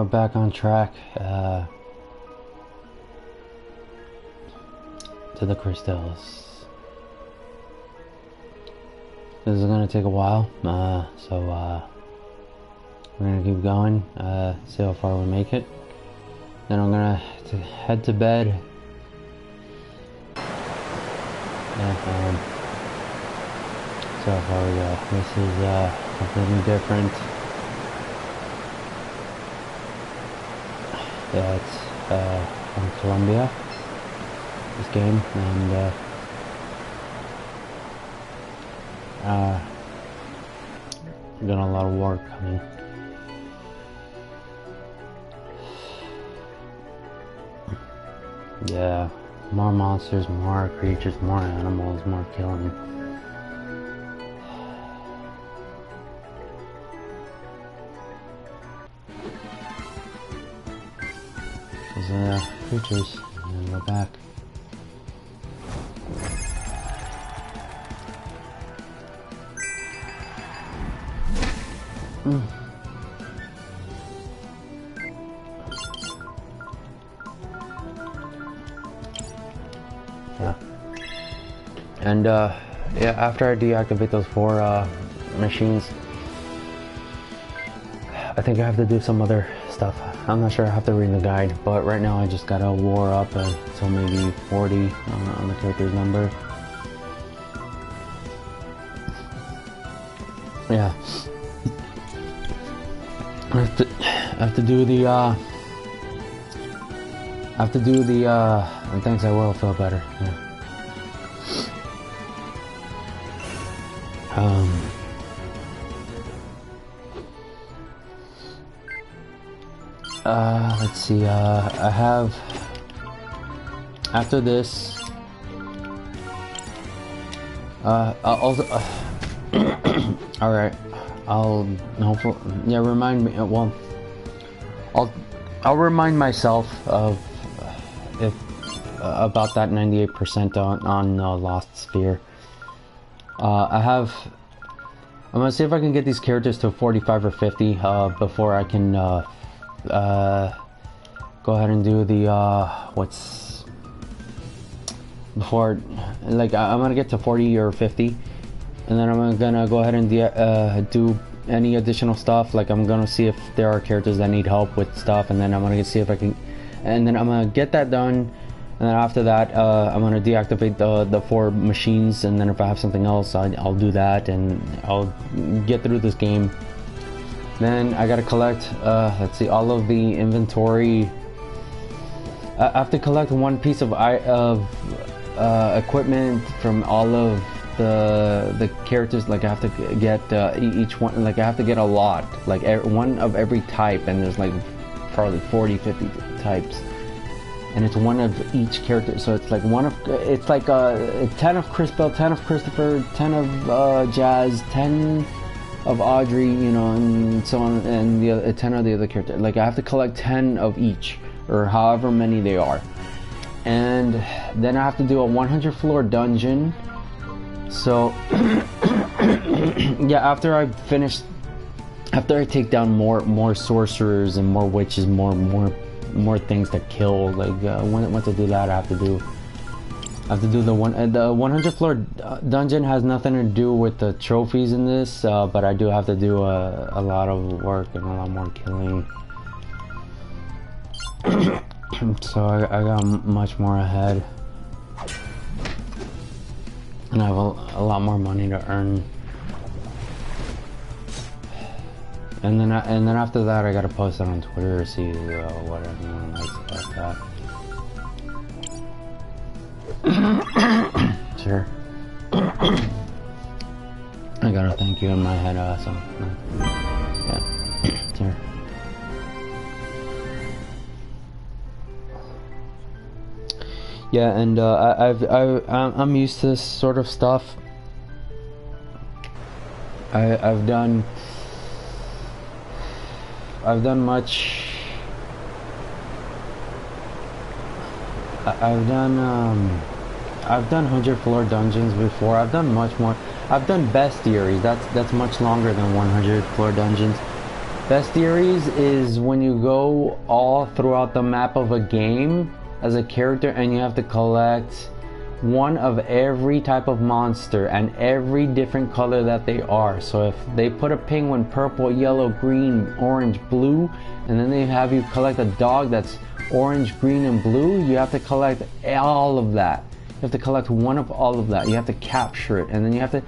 we're back on track to the crystals. This is gonna take a while, so we're gonna keep going, see how far we make it. Then I'm gonna head to bed. And see how far we go. This is completely different. Yeah, it's from Colombia, this game, and done a lot of work. I mean, yeah, more monsters, more creatures, more animals, more killing. There's creatures, and we're back. Yeah. And yeah, after I deactivate those 4 machines, I think I have to do some other stuff. I'm not sure, I have to read the guide, but right now I just got a war up until maybe 40 on the character's number. Yeah. I have to do the and thanks, I will feel better. Yeah. Let's see, I have, after this, I'll also, alright, I'll hopefully, yeah, remind me, well, I'll remind myself of, if, about that 98% on Lost Sphere. I'm gonna see if I can get these characters to 45 or 50, before I can, go ahead and do the before, like, I'm gonna get to 40 or 50, and then I'm gonna go ahead and do any additional stuff. Like, I'm gonna see if there are characters that need help with stuff, and then I'm gonna see if I can, and then I'm gonna get that done, and then after that I'm gonna deactivate the 4 machines, and then if I have something else, I'll do that, and I'll get through this game. Then I gotta collect, let's see, all of the inventory. I have to collect 1 piece of equipment from all of the characters. Like, I have to get each one, like I have to get a lot, like one of every type, and there's like probably 40-50 types, and it's 1 of each character. So it's like it's like 10 of Crispell, 10 of Christopher, 10 of Jazz, 10 of Audrey, you know, and so on, and the other 10 of the other characters. Like, I have to collect 10 of each, or however many they are, and then I have to do a 100 floor dungeon. So yeah, after I take down more sorcerers and more witches, more things to kill, like once I do that, I have to do the 100 floor dungeon. Has nothing to do with the trophies in this, but I do have to do a lot of work and a lot more killing. So I got much more ahead, and I have a lot more money to earn. And then after that, I gotta post it on Twitter to see what everyone likes about that. Sure. I gotta thank you in my head, so yeah. Sure. Yeah, and I'm used to this sort of stuff. I've done much. I've done 100 floor dungeons before. I've done much more. I've done bestiaries. That's much longer than 100 floor dungeons. Bestiaries is when you go all throughout the map of a game as a character and you have to collect one of every type of monster and every different color that they are. So if they put a penguin purple, yellow, green, orange, blue, and then they have you collect a dog that's orange, green, and blue, you have to collect all of that. You have to collect one of all of that. You have to capture it, and then you have to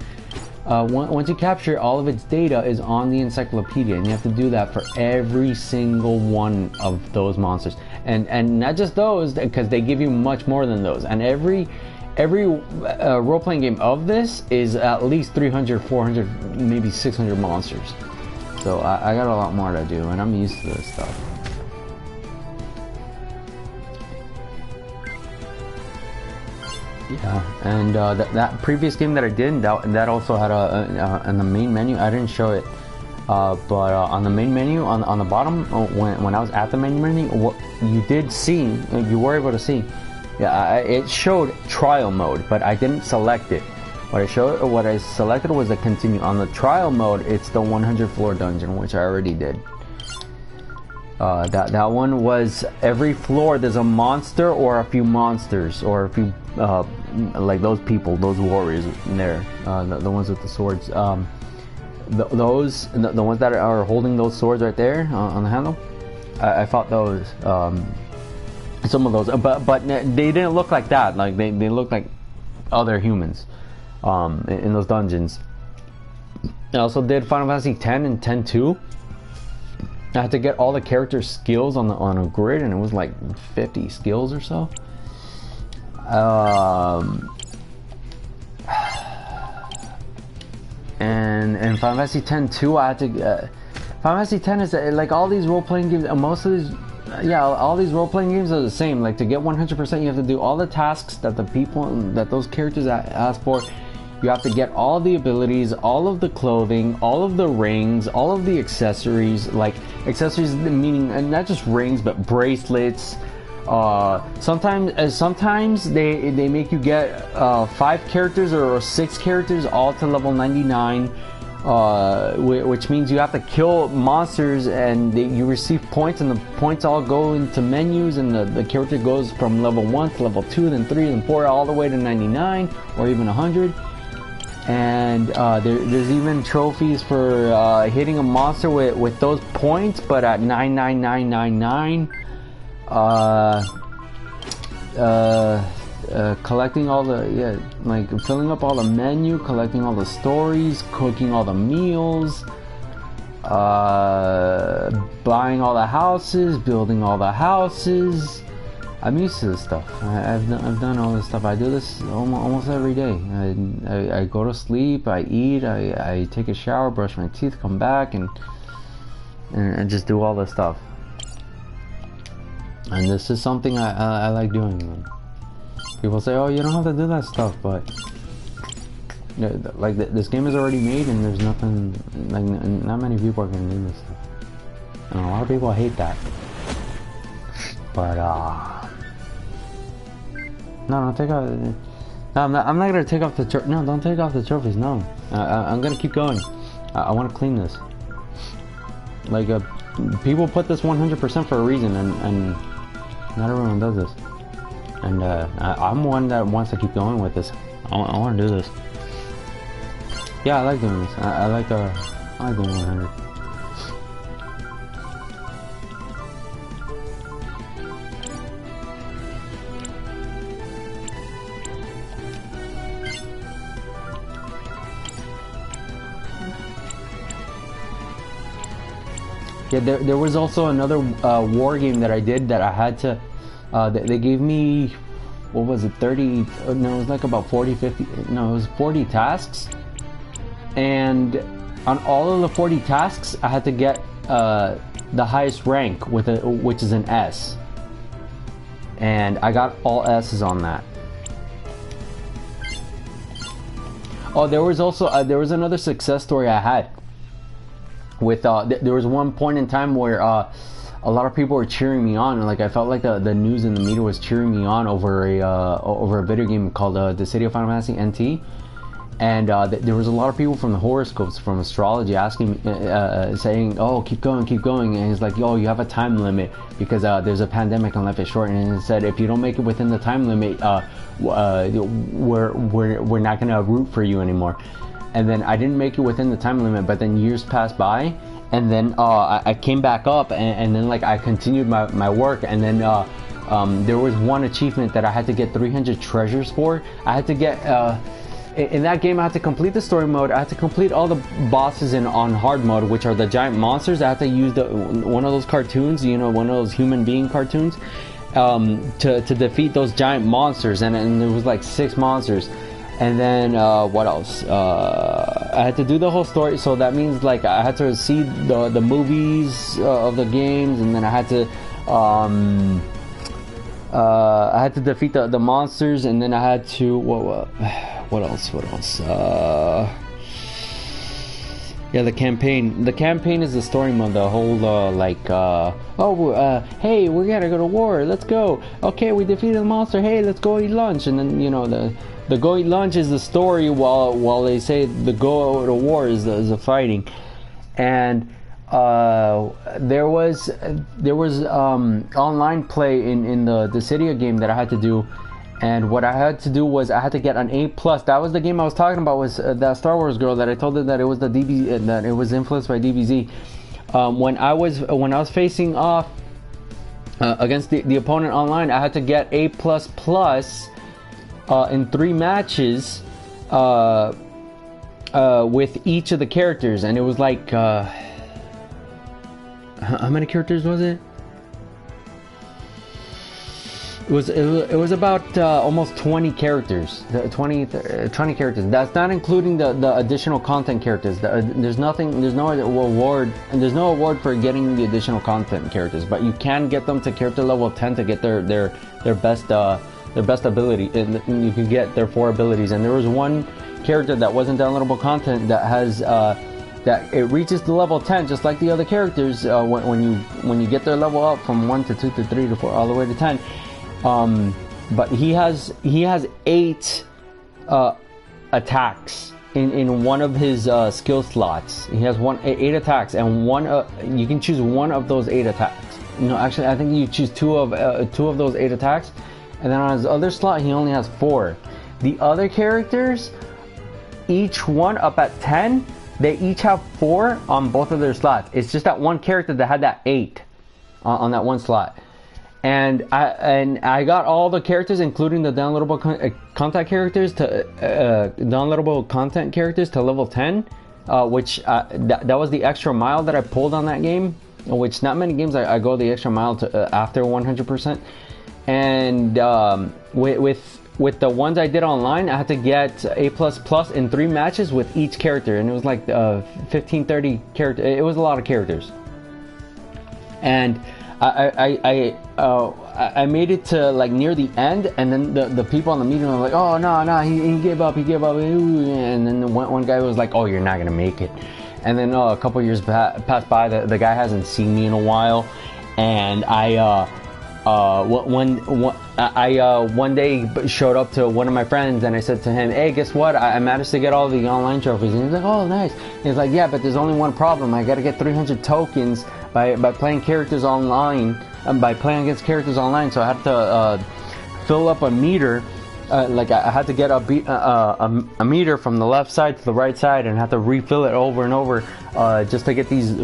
once you capture it, all of its data is on the encyclopedia, and you have to do that for every single one of those monsters, and not just those, because they give you much more than those. And every role-playing game of this is at least 300, 400, maybe 600 monsters. So I got a lot more to do, and I'm used to this stuff. Yeah, and that previous game that I did, that also had in the main menu. I didn't show it, but on the main menu, on the bottom, when I was at the main menu, what you did see, you were able to see, yeah, it showed trial mode, but I didn't select it. What I selected was the continue. On the trial mode, it's the 100 floor dungeon, which I already did. That one was every floor there's a monster or a few monsters or a few like those people, those warriors in there, the ones with the swords. The ones that are holding those swords right there on the handle. I fought those. Some of those, but they didn't look like that. Like they looked like other humans in those dungeons. I also did Final Fantasy X and X-2. I had to get all the character skills on a grid, and it was like 50 skills or so. And Final Fantasy X-2, I had to. Final Fantasy X is like all these role-playing games. Most of these, yeah, all these role-playing games are the same. Like to get 100%, you have to do all the tasks that those characters ask for. You have to get all the abilities, all of the clothing, all of the rings, all of the accessories. Like accessories meaning not just rings, but bracelets. Sometimes they make you get 5 characters or 6 characters all to level 99, which means you have to kill monsters, and you receive points, and the points all go into menus, and the character goes from level 1 to level 2, then 3, then 4, all the way to 99 or even 100. And there's even trophies for hitting a monster with those points, but at 99999. Collecting all the like filling up all the menu, collecting all the stories, cooking all the meals, buying all the houses, building all the houses. I'm used to this stuff. I've done all this stuff. I do this almost every day. I go to sleep, I eat, I take a shower, brush my teeth, come back, and just do all this stuff. And this is something I like doing. People say, "Oh, you don't have to do that stuff," but like this game is already made, and there's nothing like not many people are gonna do this stuff, and a lot of people hate that. But no, don't take off. No, I'm not gonna take off the no. Don't take off the trophies. No, I'm gonna keep going. I want to clean this. Like people put this 100% for a reason, and not everyone does this. And I'm one that wants to keep going with this. I want to do this. Yeah, I like doing this. I like doing 100. Yeah, there was also another war game that I did that I had to. They gave me, what was it, 30? No, it was like about 40, 50. No, it was 40 tasks, and on all of the 40 tasks, I had to get the highest rank which is an S, and I got all S's on that. Oh, there was also there was another success story I had. With there was one point in time where a lot of people were cheering me on, and like I felt like the news and the media was cheering me on over a video game called The City of Final Fantasy NT, And there was a lot of people from the horoscopes, from astrology, asking, saying, "Oh, keep going." And he's like, "Oh, you have a time limit because there's a pandemic and life is short." And he said, "If you don't make it within the time limit, we're not gonna root for you anymore." And then I didn't make it within the time limit, but then years passed by, and then I came back up, and then like I continued my work, and then there was one achievement that I had to get 300 treasures for. I had to get in that game, I had to complete the story mode. I had to complete all the bosses on hard mode, which are the giant monsters. I had to use one of those cartoons, you know, one of those human being cartoons, to defeat those giant monsters. And there was like 6 monsters. And then what else? I had to do the whole story. So that means like I had to see the movies of the games, and then I had to defeat the monsters, and then I had to what else? Yeah, the campaign. The campaign is the story mode. The whole hey, we gotta go to war. Let's go. Okay, we defeated the monster. Hey, let's go eat lunch. And then, you know, the go eat lunch is the story, while they say the go to war is the fighting. And there was online play in the Dissidia game that I had to do. And what I had to do was I had to get an A+. That was the game I was talking about, was that Star Wars girl that I told her that it was that it was influenced by DBZ. When I was facing off against the opponent online, I had to get A++ in 3 matches with each of the characters, and it was like how many characters was it? It was about almost 20 characters. 20 characters. That's not including the additional content characters. There's no award for getting the additional content characters, but you can get them to character level 10 to get their best ability, and you can get their 4 abilities. And there was one character that wasn't downloadable content that has that it reaches the level 10 just like the other characters when you get their level up from 1 to 2 to 3 to 4 all the way to 10. But he has 8 attacks in one of his skill slots. He has 8 attacks, and you can choose one of those 8 attacks. No, actually, I think you choose two of those 8 attacks, and then on his other slot he only has 4. The other characters, each one up at 10, they each have 4 on both of their slots. It's just that one character that had that 8 on that one slot. And I got all the characters, including the downloadable content characters to level 10, which that was the extra mile that I pulled on that game. Which not many games I go the extra mile to after 100%. And with the ones I did online, I had to get A++ in 3 matches with each character, and it was like 15-30 characters. It was a lot of characters, and I made it to like near the end, and then the people on the meeting were like, "Oh no, he gave up, and then one guy was like, "Oh, you're not gonna make it." And then a couple years passed by, the guy hasn't seen me in a while, and one day showed up to one of my friends, and I said to him, "Hey, guess what? I managed to get all the online trophies." And he's like, "Oh, nice." And he's like, "Yeah, but there's only one problem. I gotta get 300 tokens by playing characters online, by playing against characters online. So I had to fill up a meter. Like I had to get a meter from the left side to the right side, and have to refill it over and over just to get these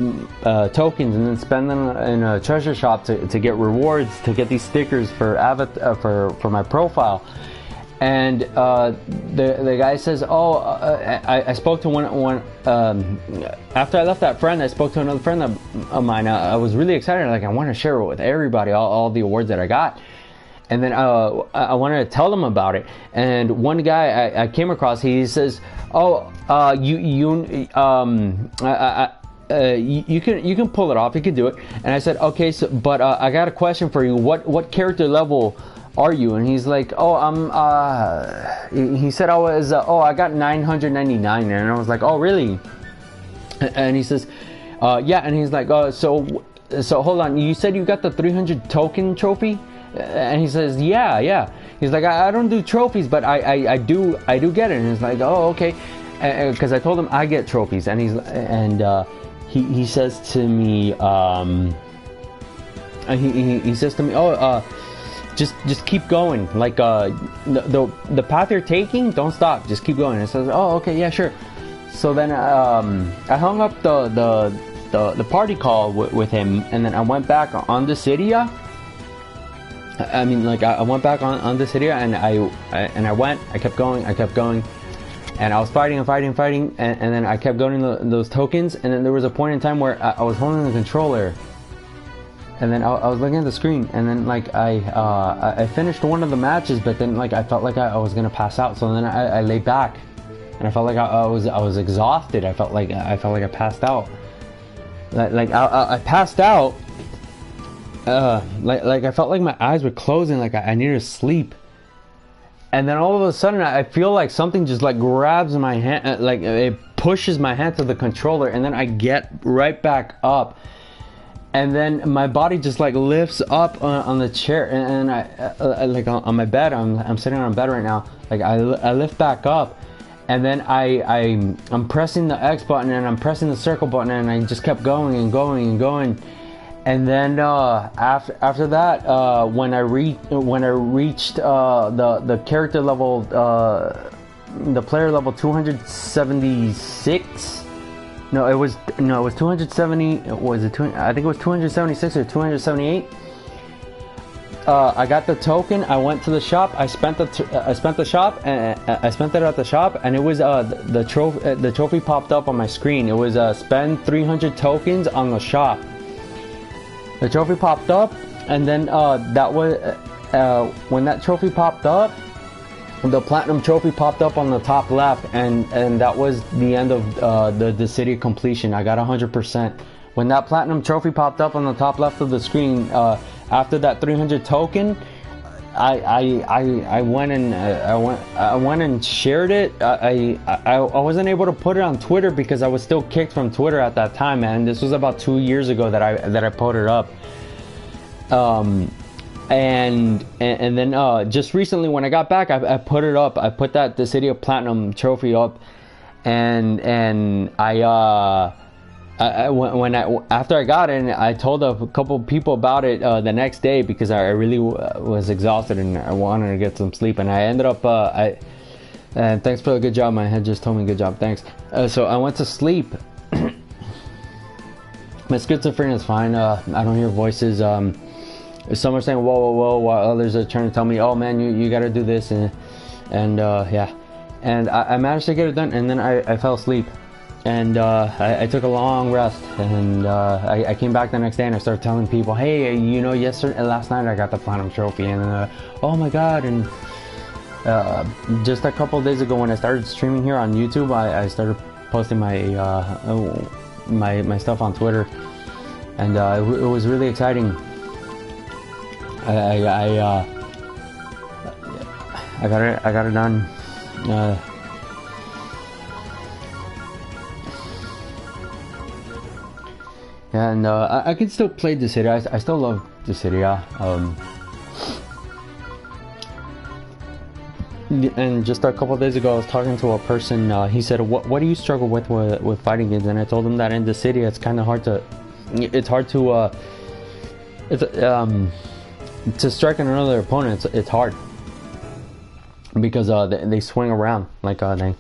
tokens, and then spend them in a treasure shop to get rewards, to get these stickers for for my profile." And the guy says, "Oh, I spoke to one after I left that friend. I spoke to another friend of mine. I was really excited. Like, I want to share it with everybody, all the awards that I got." And then I wanted to tell them about it. And one guy I came across, he says, "Oh, you can pull it off. You can do it." And I said, "Okay, so but I got a question for you. What character level are you?" And he's like, "Oh, he said I was I got 999." And I was like, "Oh, really?" And he says, "Yeah." And he's like, so hold on. You said you got the 300 token trophy?" And he says, yeah. He's like, I don't do trophies, but I do get it. And he's like, oh, okay. Because I told him I get trophies, and he says to me, he says to me, oh, just keep going. Like the path you're taking, don't stop. Just keep going. And I says, oh, okay, yeah, sure. So then I hung up the party call with him, and then I went back on the Cydia. I mean, like, I went back on the Cydia, and I kept going, and I was fighting, and then I kept going those tokens, and then there was a point in time where I was holding the controller, and then I was looking at the screen, and then like I finished one of the matches, but then like I felt like I was gonna pass out, so then I lay back, and I felt like I was exhausted. I felt like I passed out. Like I passed out. Like I felt like my eyes were closing, like I needed to sleep. And then all of a sudden I feel like something just like grabs my hand, like it pushes my hand to the controller, and then I get right back up. And then my body just like lifts up on the chair, and I like on my bed. I'm sitting on a bed right now. Like I lift back up, and then I'm pressing the X button, and I'm pressing the circle button, and I just kept going and going. And then after that, when I reached the character level, the player level 276. No, it was 270. Was it? I think it was 276 or 278. I got the token. I went to the shop. I spent the shop, and I spent it at the shop, and it was the trophy popped up on my screen. It was spend 300 tokens on the shop. The trophy popped up, and then that was when that trophy popped up, the platinum trophy popped up on the top left, and that was the end of the city completion. I got 100%. When that platinum trophy popped up on the top left of the screen, after that 300 token, I went and shared it. I wasn't able to put it on Twitter because I was still kicked from Twitter at that time, man. This was about 2 years ago that I put it up. And then just recently when I got back, I put it up. I put the City of Platinum trophy up, and after I got it, I told a couple people about it the next day because I really was exhausted and I wanted to get some sleep, and I ended up and thanks for the good job. My head just told me good job, thanks. So I went to sleep. My schizophrenia is fine. I don't hear voices. Some are saying whoa, while others are trying to tell me, oh man, you gotta do this, and yeah, and I managed to get it done, and then I fell asleep. And I took a long rest, and I came back the next day and I started telling people, hey, you know, last night I got the platinum trophy, and oh my god. And just a couple of days ago when I started streaming here on YouTube, I started posting my my stuff on Twitter, and it was really exciting. I got it done. And I can still play the city. I still love the city. And just a couple of days ago, I was talking to a person. He said, "What do you struggle with fighting games?" And I told him that in the city, it's kind of hard to. It's hard to. To strike another opponent. It's hard because they swing around like they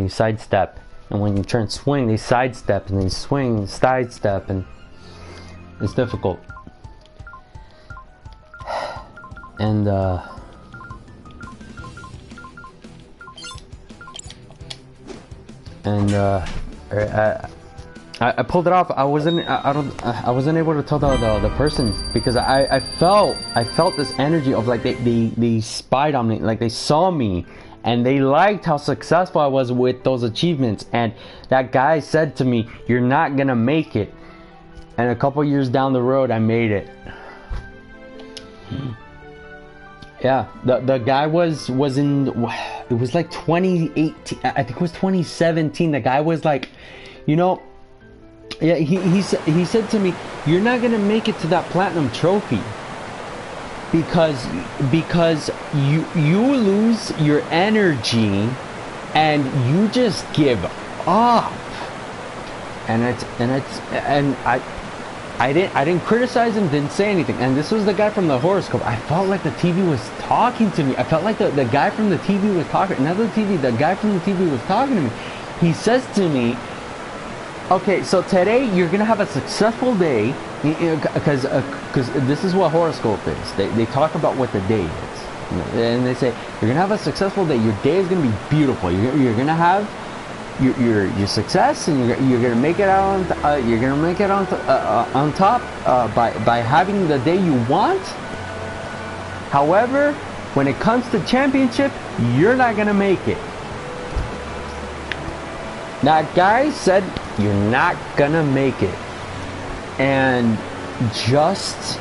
sidestep. And when you turn swing, they sidestep, and they swing, sidestep, and it's difficult. And I pulled it off. I wasn't able to tell the person because I felt this energy of like they spied on me, like they saw me. And they liked how successful I was with those achievements. And that guy said to me, "You're not gonna make it." And a couple years down the road, I made it. Yeah, the guy was in. It was like 2018. I think it was 2017. The guy was like, you know, yeah. He said to me, "You're not gonna make it to that platinum trophy." because you lose your energy and you just give up. And I didn't criticize him, didn't say anything. And this was the guy from the horoscope. I felt like the TV was talking to me. I felt like the guy from the TV was talking. Not the TV, the guy from the TV was talking to me. He says to me, okay, so today you're gonna have a successful day, because this is what horoscope is. They talk about what the day is, and they say you're gonna have a successful day. Your day is gonna be beautiful. You're gonna have your success, and you're gonna make it out on you're gonna make it on top by having the day you want. However, when it comes to championship, you're not gonna make it. That guy said you're not gonna make it. And just,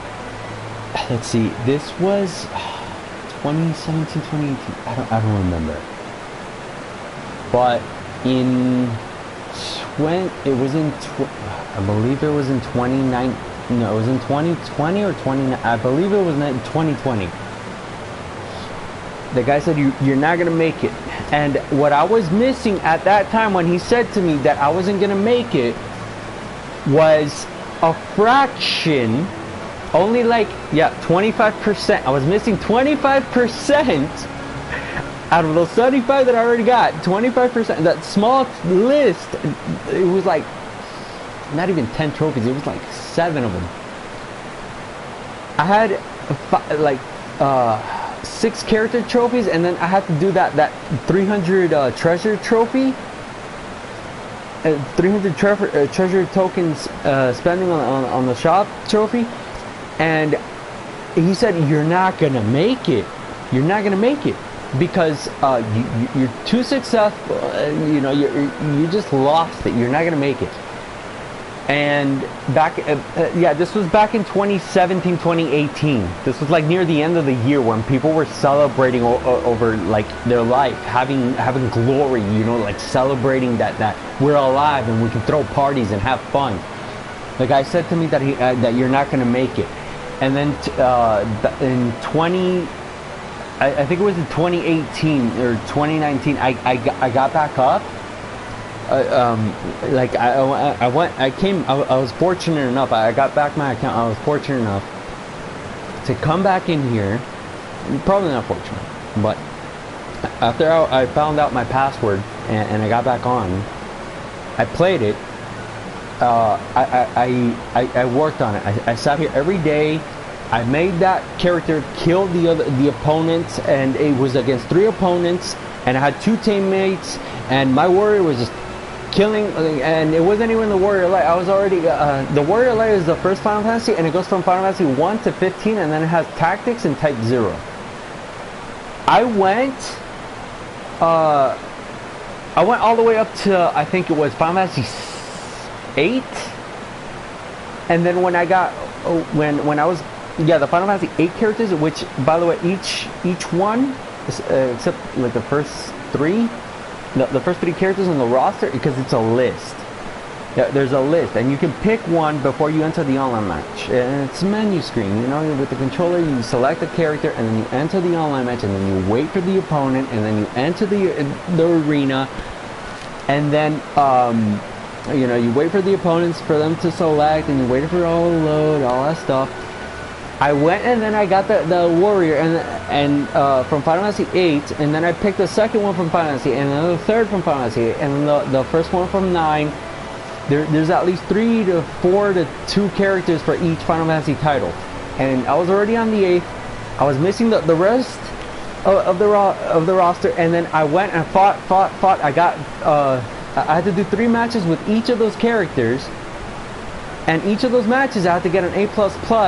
let's see, this was 2017, 2018, I don't remember. But I believe it was in 2019, no, it was in 2020 or 20, I believe it was in 2020. The guy said you're not gonna make it. And what I was missing at that time when he said to me that I wasn't gonna make it was a fraction, only like, yeah, 25%. I was missing 25% out of those 75 that I already got. 25%, that small list, it was like not even 10 trophies, it was like 7 of them. I had like 6 character trophies, and then I had to do that 300 treasure trophy, 300 treasure tokens spending on the shop trophy. And he said you're not gonna make it. You're not gonna make it because you're too successful. You know, you just lost it. You're not gonna make it. And back, yeah, this was back in 2017, 2018. This was like near the end of the year when people were celebrating over like their life, having glory, you know, like celebrating that we're alive and we can throw parties and have fun. The guy said to me that that you're not gonna make it. And then in I think it was in 2018 or 2019, I got back up. Like I was fortunate enough, I got back my account, I was fortunate enough to come back in here, probably not fortunate, but after I found out my password and I got back on, I played it, I worked on it, I sat here every day, I made that character kill the opponents, and it was against 3 opponents, and I had 2 teammates, and my warrior was just killing, and it wasn't even the warrior light. I was already the warrior light is the first Final Fantasy, and it goes from Final Fantasy 1 to 15, and then it has tactics and type 0. I went all the way up to, I think it was Final Fantasy 8, and then when I got when I was, yeah, the Final Fantasy 8 characters, which by the way each one except like the first 3. The first 3 characters on the roster, because it's a list. There's a list, and you can pick one before you enter the online match. And it's a menu screen, you know, with the controller you select the character, and then you enter the online match, and then you wait for the opponent, and then you enter the arena, and then you know, you wait for the opponents for them to select, and you wait for all the load, all that stuff. I went and then I got the warrior and from Final Fantasy 8, and then I picked the second one from Final Fantasy, and then the third from Final Fantasy, and the first one from 9. There's at least 3 to 4 to 2 characters for each Final Fantasy title, and I was already on the 8th. I was missing the rest of the roster, and then I went and fought. I got I had to do 3 matches with each of those characters. And each of those matches I had to get an A++,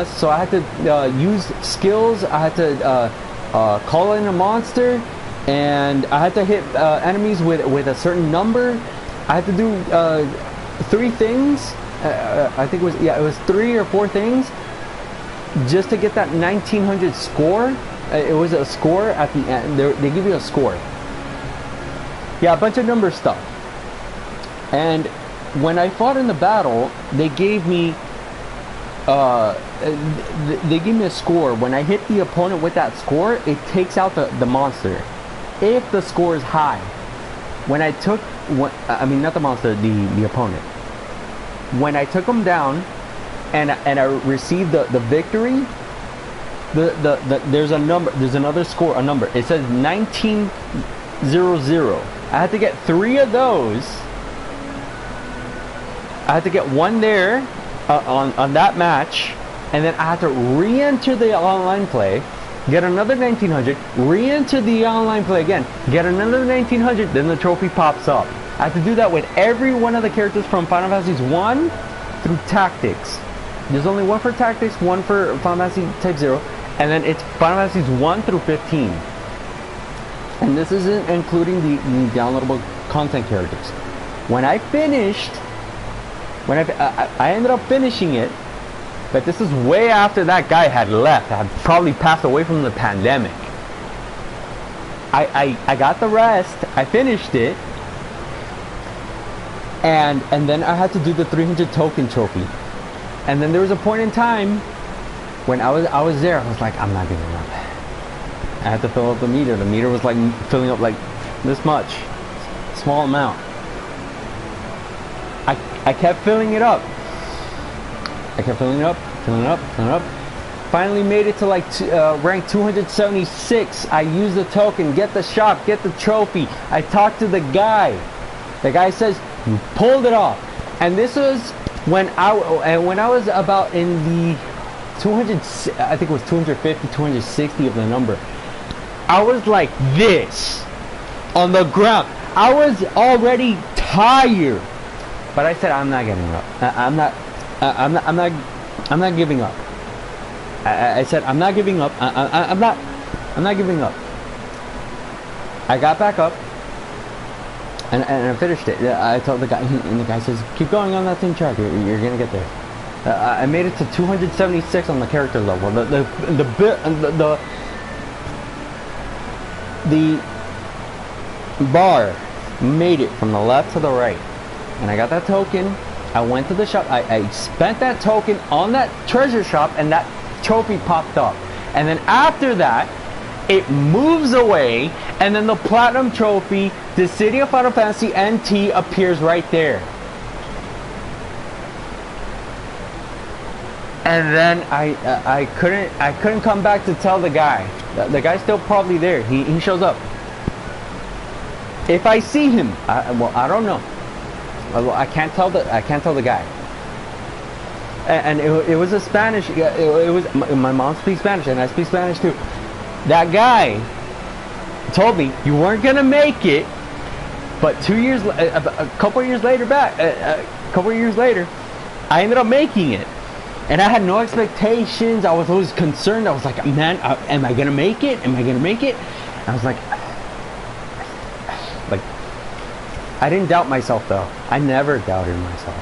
so I had to use skills, I had to call in a monster, and I had to hit enemies with a certain number. I had to do 3 things, I think it was 3 or 4 things, just to get that 1900 score. It was a score at the end, they give you a score. Yeah, a bunch of number stuff. And when I fought in the battle, they gave me they give me a score. When I hit the opponent with that score, it takes out the monster. If the score is high, when I took, I mean not the monster, the opponent. When I took him down, and I received the victory, there's a number, there's another score, a number. It says 1900. I had to get 3 of those. I had to get 1 there. On that match, and then I had to re-enter the online play, get another 1900, re-enter the online play again, get another 1900, then the trophy pops up. I had to do that with every one of the characters from Final Fantasy 1 through Tactics. There's only 1 for Tactics, 1 for Final Fantasy Type 0, and then it's Final Fantasy 1 through 15. And this isn't including the downloadable content characters. When I finished, I ended up finishing it, but this is way after that guy had left. I had probably passed away from the pandemic. I got the rest, I finished it, and then I had to do the 300 token trophy. And then there was a point in time when I was there, I was like, I'm not giving up. I had to fill up the meter. The meter was like filling up like this much, small amount. I kept filling it up. I kept filling it up, filling it up, filling it up. Finally made it to like rank 276. I used the token, get the shop, get the trophy. I talked to the guy. The guy says, you pulled it off. And this was when I was about in the 200, I think it was 250, 260 of the number. I was like this on the ground. I was already tired. But I said, I'm not getting up. I'm not giving up. I said, I'm not giving up. I'm not giving up. I got back up, and I finished it. I told the guy, and the guy says, keep going on that same track. You're gonna get there. I made it to 276 on the character level. The bar made it from the left to the right. And I got that token. I went to the shop. I spent that token on that treasure shop, and that trophy popped up. And then after that, it moves away, and then the platinum trophy, the City of Final Fantasy NT, appears right there. And then I couldn't come back to tell the guy. The guy's still probably there. He shows up. If I see him, well, I don't know. I can't tell the guy. And it was a Spanish. It was my mom speaks Spanish and I speak Spanish too. That guy told me you weren't gonna make it, but a couple years later, I ended up making it, and I had no expectations. I was always concerned. I was like, man, am I gonna make it? Am I gonna make it? And I was like. I didn't doubt myself though. I never doubted myself.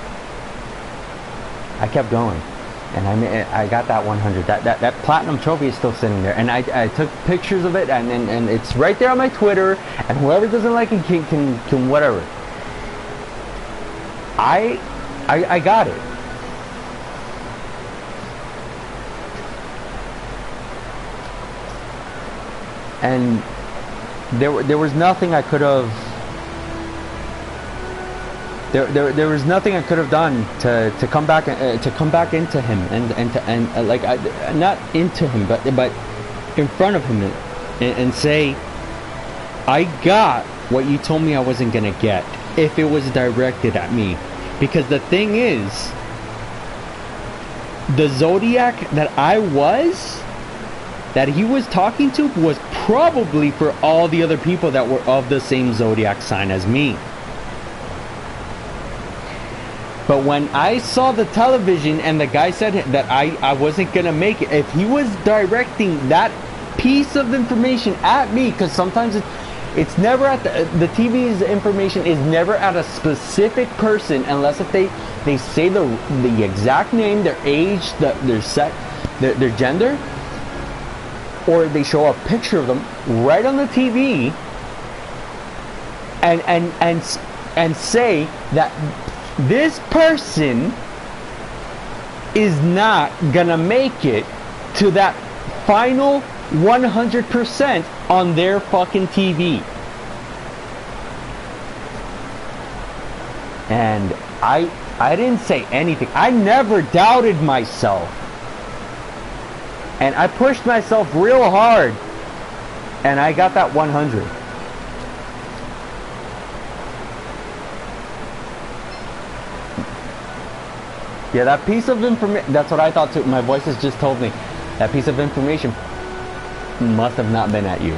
I kept going, and I got that 100. That platinum trophy is still sitting there, and I took pictures of it, and it's right there on my Twitter. And whoever doesn't like it can whatever. I got it. And there was nothing I could have. There was nothing I could have done to come back into him and like not into him but in front of him and say I got what you told me I wasn't gonna get if it was directed at me, because the thing is, the Zodiac that he was talking to was probably for all the other people that were of the same Zodiac sign as me. But when I saw the television and the guy said that I wasn't gonna make it, if he was directing that piece of information at me, because sometimes it's never at the TV's information is never at a specific person unless if they say the exact name, their age, their sex, their gender, or they show a picture of them right on the TV and say that this person is not gonna make it to that final 100% on their fucking TV. And I didn't say anything. I never doubted myself. And I pushed myself real hard. And I got that 100. Yeah, that piece of information, that's what I thought too. My voices just told me. That piece of information must have not been at you.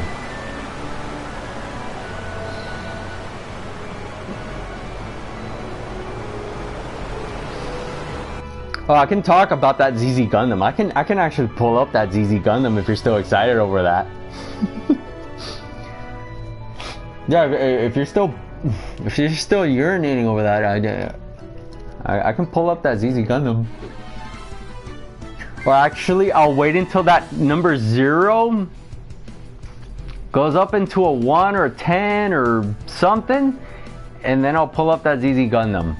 Oh, I can talk about that ZZ Gundam. I can actually pull up that ZZ Gundam if you're still excited over that. Yeah, if you're still urinating over that, I can pull up that ZZ Gundam. Or actually, I'll wait until that number 0 goes up into a 1 or a 10 or something, and then I'll pull up that ZZ Gundam.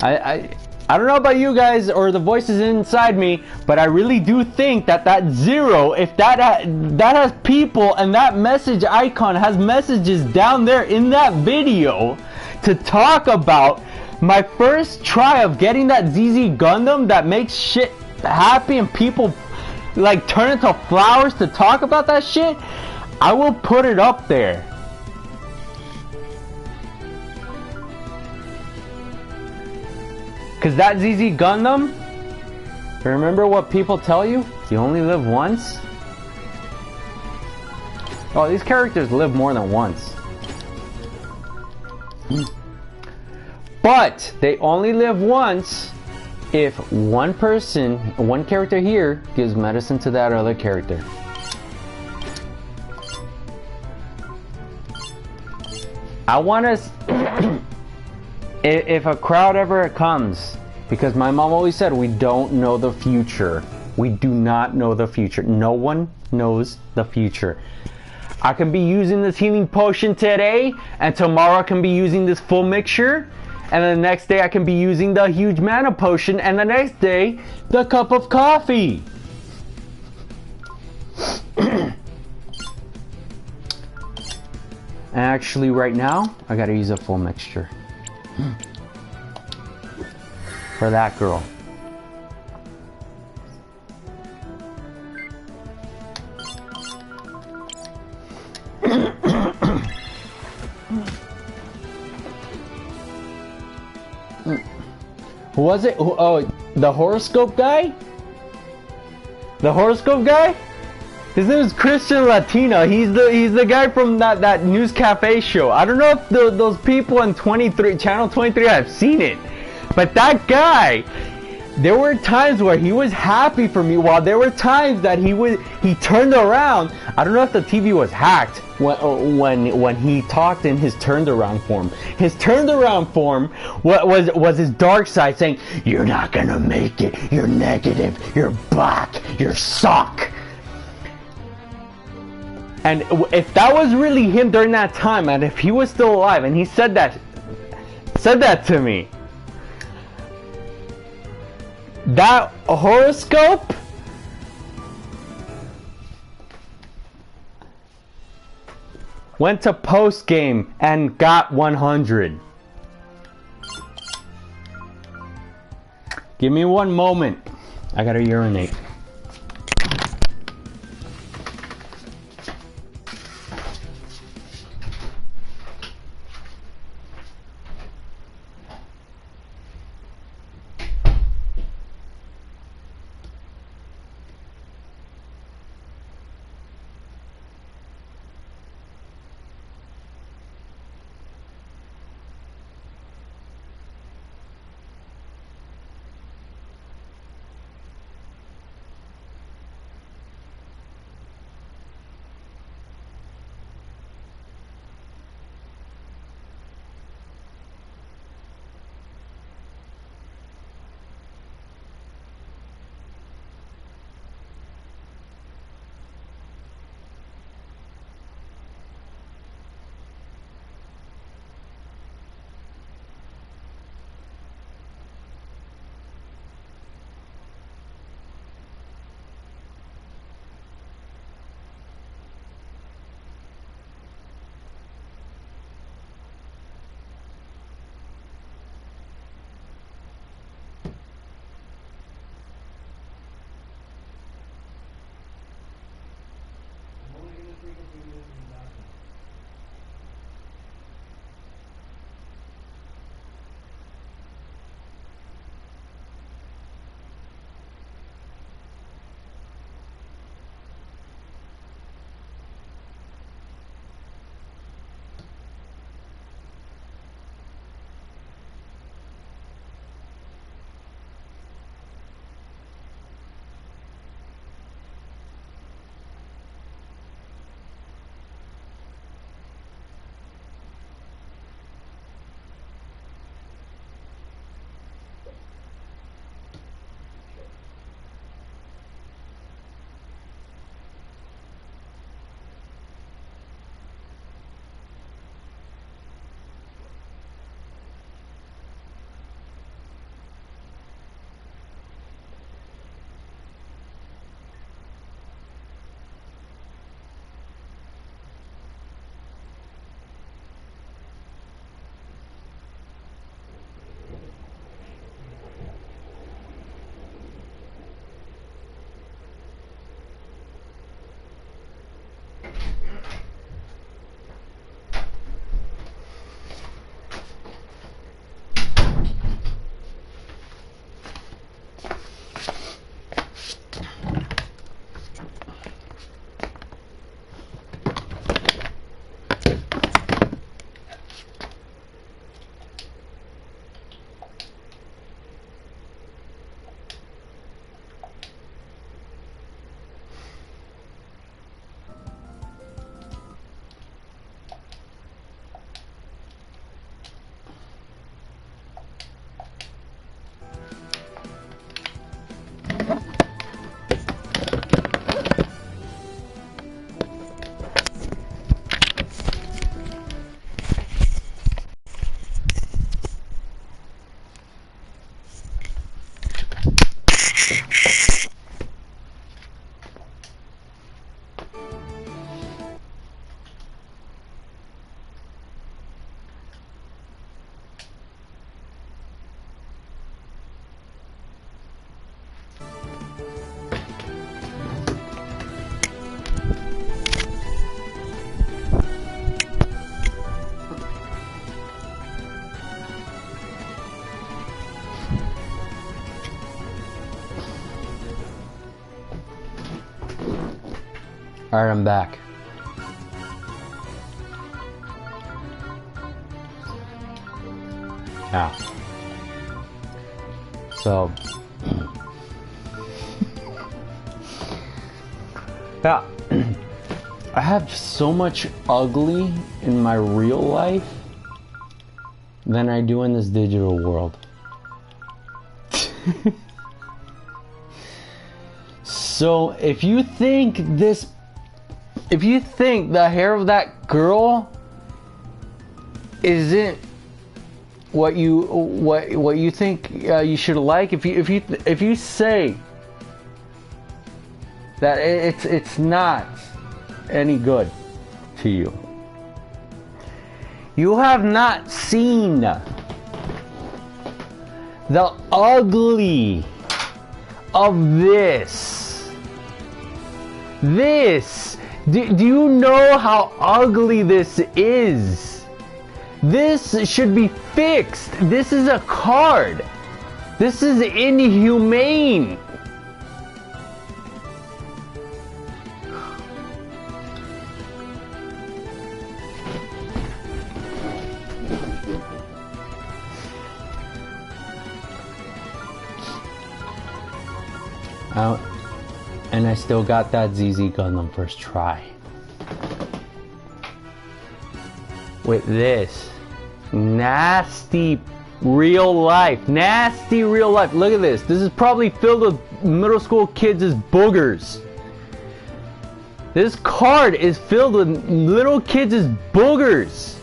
I don't know about you guys or the voices inside me, but I really do think that 0, if that has people and that message icon has messages down there in that video to talk about my first try of getting that ZZ Gundam that makes shit happy and people like turn into flowers to talk about that shit, I will put it up there. Cause that ZZ Gundam, remember what people tell you? You only live once? Oh, these characters live more than once. But they only live once if one character here gives medicine to that other character. I want to... If a crowd ever comes, because my mom always said we don't know the future. We do not know the future. No one knows the future. I can be using this healing potion today, and tomorrow I can be using this full mixture, and then the next day I can be using the huge mana potion, and the next day the cup of coffee. Actually, right now I gotta use a full mixture. For that girl. Who was it? Oh, the horoscope guy? The horoscope guy? His name is Christian Latino. He's the guy from that News Cafe show. I don't know if those people on channel 23 have seen it, but that guy, there were times where he was happy for me, while there were times that he turned around. I don't know if the TV was hacked when he talked in his turned around form. His turned around form was his dark side saying, "You're not gonna make it. You're negative. You're black. You suck." And if that was really him during that time, and if he was still alive, and he said that to me, that horoscope went to post game and got 100. Give me one moment. I gotta urinate. Alright, I'm back. Yeah. So yeah, I have so much ugly in my real life than I do in this digital world. So if you think the hair of that girl isn't what you think you should like, if you say that it's not any good to you, you have not seen the ugly of this. Do you know how ugly this is? This should be fixed. This is a card. This is inhumane. And I still got that ZZ Gundam first try. With this nasty real life. Look at this. This is probably filled with middle school kids' boogers. This card is filled with little kids' boogers.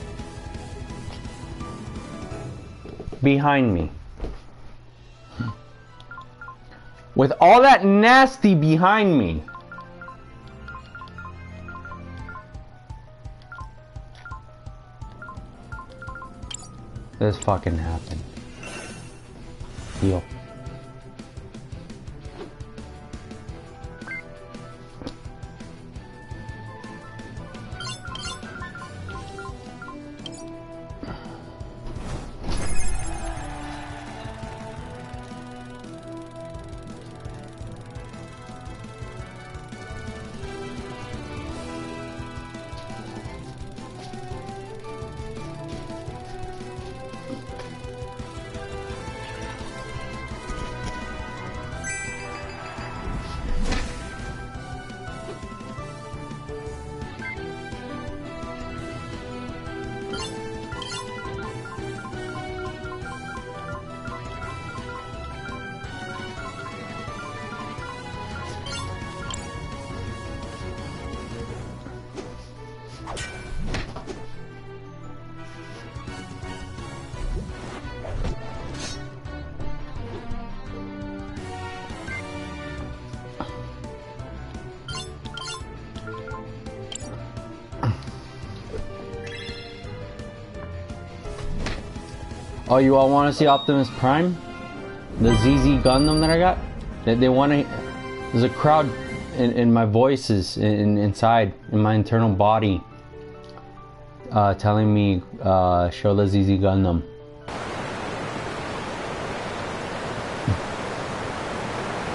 Behind me. With all that nasty behind me. This fucking happened. Deal. Oh, you all want to see Optimus Prime? The ZZ Gundam that I got? They want to... There's a crowd in my voices, inside, in my internal body, telling me, show the ZZ Gundam.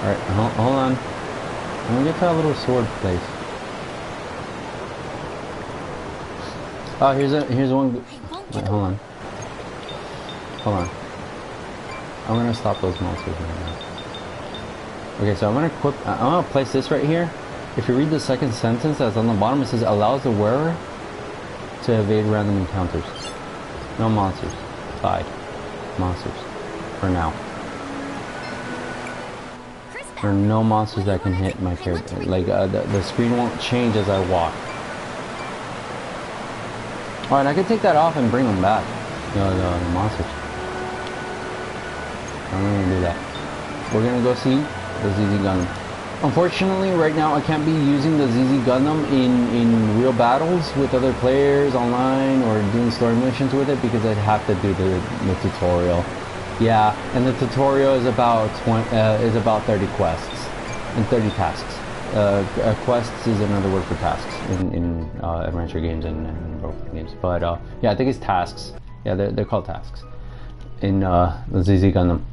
Alright, hold on. Let me get to that little sword place. Oh, here's one... Wait, hold on. Hold on. I'm gonna stop those monsters right now. Okay, so I'm gonna place this right here. If you read the second sentence that's on the bottom, it says allows the wearer to evade random encounters. No monsters. Side. Monsters. For now. There are no monsters that can hit my character. Like, the screen won't change as I walk. Alright, I can take that off and bring them back. The monsters. I'm gonna do that. We're gonna go see the ZZ Gundam. Unfortunately, right now I can't be using the ZZ Gundam in real battles with other players online or doing story missions with it because I'd have to do the tutorial. Yeah, and the tutorial is about 30 quests and 30 tasks. Quests is another word for tasks in adventure games and role-playing games. But yeah, I think it's tasks. Yeah, they're called tasks in the ZZ Gundam.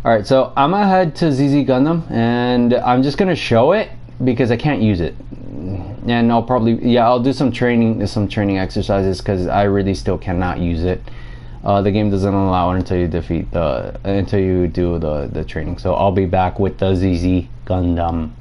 Alright, so I'm gonna head to ZZ Gundam and I'm just gonna show it because I can't use it. And I'll probably, yeah, I'll do some training exercises because I really still cannot use it. The game doesn't allow it until you do the training. So I'll be back with the ZZ Gundam.